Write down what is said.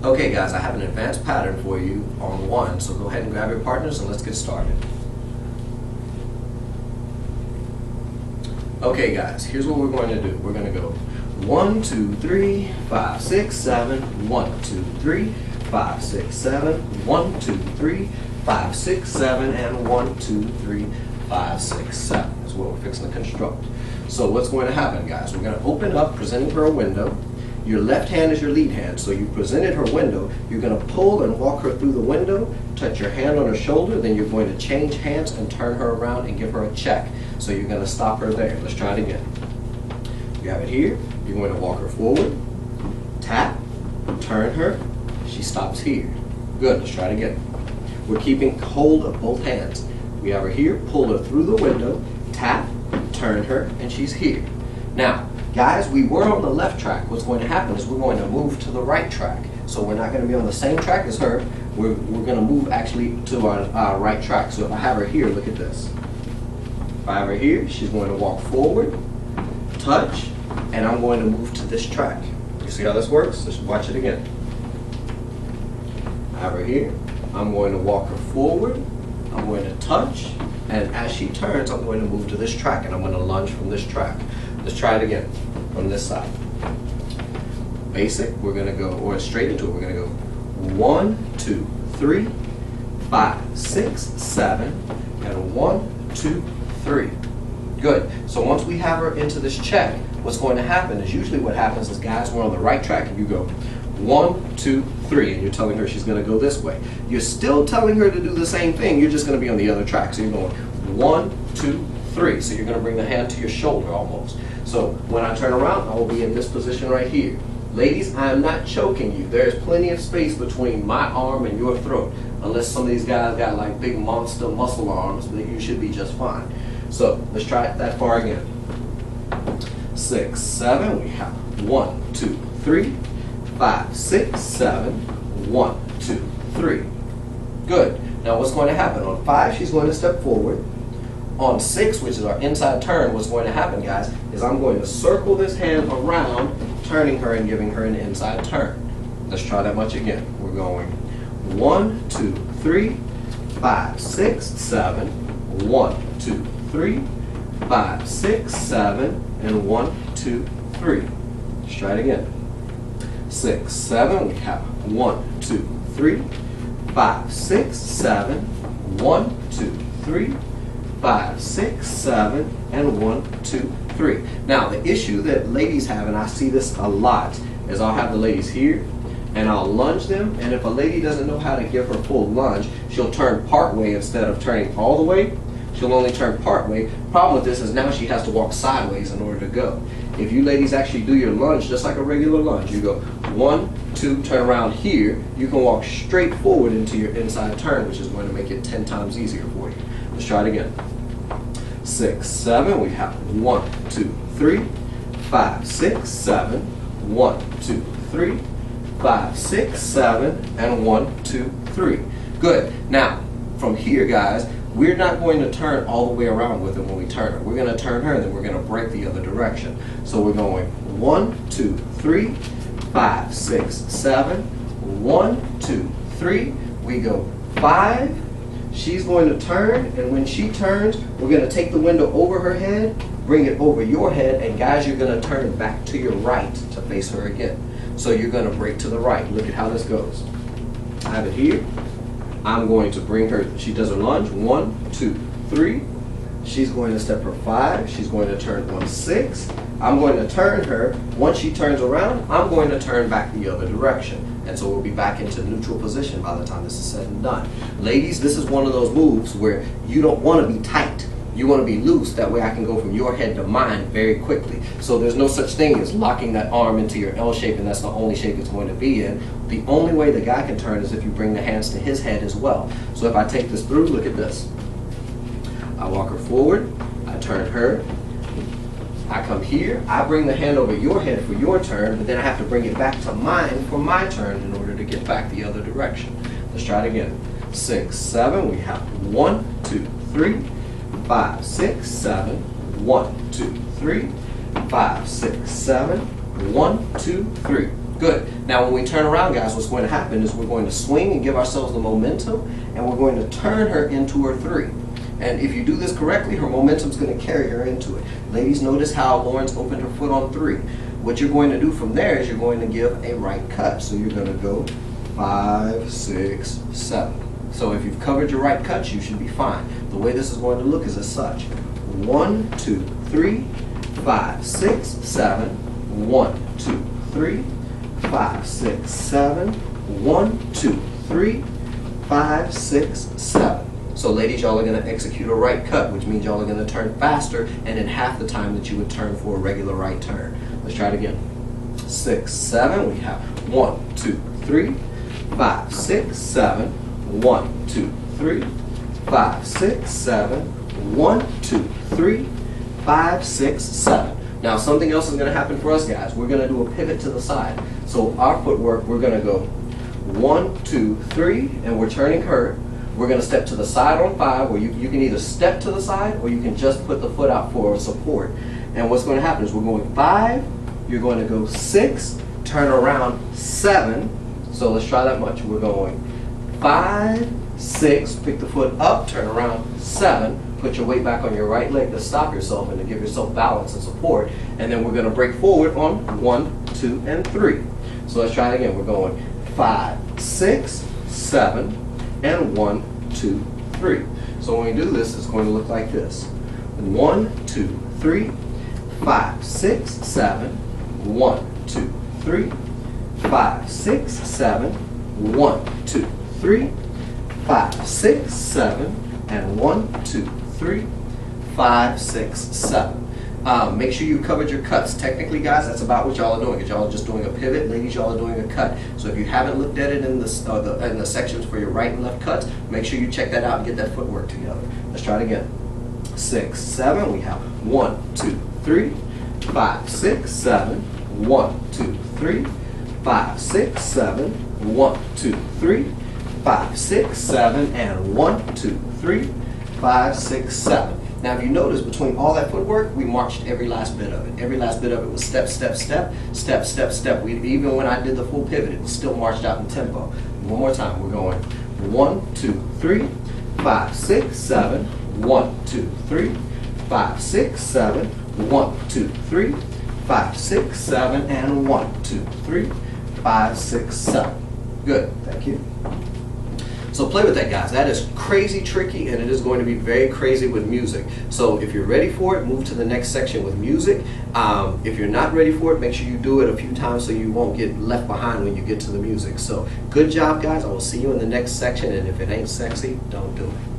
Okay guys, I have an advanced pattern for you on one, so go ahead and grab your partners and let's get started. Okay guys, here's what we're going to do. We're going to go 1, 2, 3, 5, 6, 7, 1, 2, 3, 5, 6, 7, 1, 2, 3, 5, 6, 7, and 1, 2, 3, 5, 6, 7 is what we're fixing to construct. So what's going to happen, guys? We're going to open up, presenting her a window. Your left hand is your lead hand, so you presented her window. You're going to pull and walk her through the window, touch your hand on her shoulder, then you're going to change hands and turn her around and give her a check. So you're going to stop her there. Let's try it again. You have it here. You're going to walk her forward, tap, turn her. She stops here. Good. Let's try it again. We're keeping hold of both hands. We have her here, pull her through the window, tap, turn her, and she's here. Now, guys, we were on the left track. What's going to happen is we're going to move to the right track. So we're not going to be on the same track as her. We're going to move actually to our right track. So if I have her here, look at this. If I have her here, she's going to walk forward, touch, and I'm going to move to this track. You see how this works? Let's watch it again. I have her here. I'm going to walk her forward. I'm going to touch, and as she turns, I'm going to move to this track, and I'm going to lunge from this track. Let's try it again from this side. Basic, we're going to go, or straight into it, we're going to go 1, 2, 3, 5, 6, 7, and 1, 2, 3. Good. So once we have her into this check, what's going to happen is usually what happens is, guys, we're on the right track, and you go 1, 2, 3, and you're telling her she's going to go this way. You're still telling her to do the same thing, you're just going to be on the other track. So you're going 1, 2, 3. So you're going to bring the hand to your shoulder almost. So when I turn around, I will be in this position right here. Ladies, I am not choking you. There's plenty of space between my arm and your throat. Unless some of these guys got like big monster muscle arms, then you should be just fine. So let's try it that far again. 6, 7, we have 1, 2, 3, 5, 6, 7, 1, 2, 3. Good. Now what's going to happen? On 5, she's going to step forward. On 6, which is our inside turn, what's going to happen, guys, is I'm going to circle this hand around, turning her and giving her an inside turn. Let's try that much again. We're going 1, 2, 3, 5, 6, 7, 1, 2, 3, 5, 6, 7, and 1, 2, 3. Let's try it again. 6, 7, we have 1, 2, 3, 5, 6, 7, 1, 2, 3, 5, 6, 7, and 1, 2, 3. Now the issue that ladies have, and I see this a lot, is I'll have the ladies here and I'll lunge them, and if a lady doesn't know how to give her full lunge, she'll turn part way instead of turning all the way. She'll only turn part way. Problem with this is now she has to walk sideways in order to go. If you ladies actually do your lunge just like a regular lunge, you go 1, 2, turn around here, you can walk straight forward into your inside turn, which is going to make it 10 times easier for you. Let's try it again. 6, 7, we have 1, 2, 3, 5, 6, 7, 1, 2, 3, 5, 6, 7, and 1, 2, 3. Good. Now, from here, guys, we're not going to turn all the way around with it when we turn her. We're going to turn her, and then we're going to break the other direction. So we're going 1, 2, 3, 5, 6, 7, 1, 2, 3. We go 5. She's going to turn, and when she turns, we're going to take the window over her head, bring it over your head, and guys, you're going to turn it back to your right to face her again. So you're going to break to the right. Look at how this goes. I have it here. I'm going to bring her, she does her lunge, 1, 2, 3. She's going to step her 5. She's going to turn on 6. I'm going to turn her. Once she turns around, I'm going to turn back the other direction. And so we'll be back into neutral position by the time this is said and done. Ladies, this is one of those moves where you don't want to be tight. You want to be loose. That way I can go from your head to mine very quickly. So there's no such thing as locking that arm into your L shape, and that's the only shape it's going to be in. The only way the guy can turn is if you bring the hands to his head as well. So if I take this through, look at this. I walk her forward. I turn her. I come here, I bring the hand over your head for your turn, but then I have to bring it back to mine for my turn in order to get back the other direction. Let's try it again. 6, 7, we have 1, 2, 3, 5, 6, 7, 1, 2, 3, 5, 6, 7, 1, 2, 3. Good. Now when we turn around, guys, what's going to happen is we're going to swing and give ourselves the momentum, and we're going to turn her into her 3. And if you do this correctly, her momentum's going to carry her into it. Ladies, notice how Lauren's opened her foot on 3. What you're going to do from there is you're going to give a right cut. So you're going to go 5, 6, 7. So if you've covered your right cuts, you should be fine. The way this is going to look is as such. 1, 2, 3, 5, 6, 7. 1, 2, 3, 5, 6, 7. 1, 2, 3, 5, 6, 7. So ladies, y'all are going to execute a right cut, which means y'all are going to turn faster and in half the time that you would turn for a regular right turn. Let's try it again. 6, 7. We have 1, 2, 3, 5, 6, 7. 1, 2, 3, 5, 6, 7. 1, 2, 3, 5, 6, 7. Now something else is going to happen for us, guys. We're going to do a pivot to the side. So our footwork, we're going to go 1, 2, 3, and we're turning her. We're going to step to the side on 5, where you can either step to the side or you can just put the foot out for support. And what's going to happen is we're going 5, you're going to go 6, turn around 7. So let's try that much. We're going 5, 6, pick the foot up, turn around 7, put your weight back on your right leg to stop yourself and to give yourself balance and support. And then we're going to break forward on 1, 2, and 3. So let's try it again. We're going 5, 6, 7. And 1, 2, 3. So when we do this, it's going to look like this. 1, 2, 3, 5, 6, 7. 1, 2, 3, 5, 6, 7. 1, 2, 3, 5, 6, 7. And 1, 2, 3, 5, 6, 7. Make sure you covered your cuts. Technically, guys, that's about what y'all are doing. Y'all are just doing a pivot. Ladies, y'all are doing a cut. So if you haven't looked at it in the sections for your right and left cuts, make sure you check that out and get that footwork together. Let's try it again. 6, 7. We have 1, 2, 3, 5, 6, 7. 1, 2, 3, 5, 6, 7. 1, 2, 3, 5, 6, 7. And 1, 2, 3, 5, 6, 7. Now if you notice, between all that footwork, we marched every last bit of it. Every last bit of it was step, step, step, step, step, step. Even when I did the full pivot, it was still marched out in tempo. One more time, we're going 1, 2, 3, 5, 6, 7. 1, 2, 3, 5, 6, 7. 1, 2, 3, 5, 6, 7. And 1, 2, 3, 5, 6, 7. Good, thank you. So play with that, guys. That is crazy tricky, and it is going to be very crazy with music. So if you're ready for it, move to the next section with music. If you're not ready for it, make sure you do it a few times so you won't get left behind when you get to the music. So good job, guys. I will see you in the next section, and if it ain't sexy, don't do it.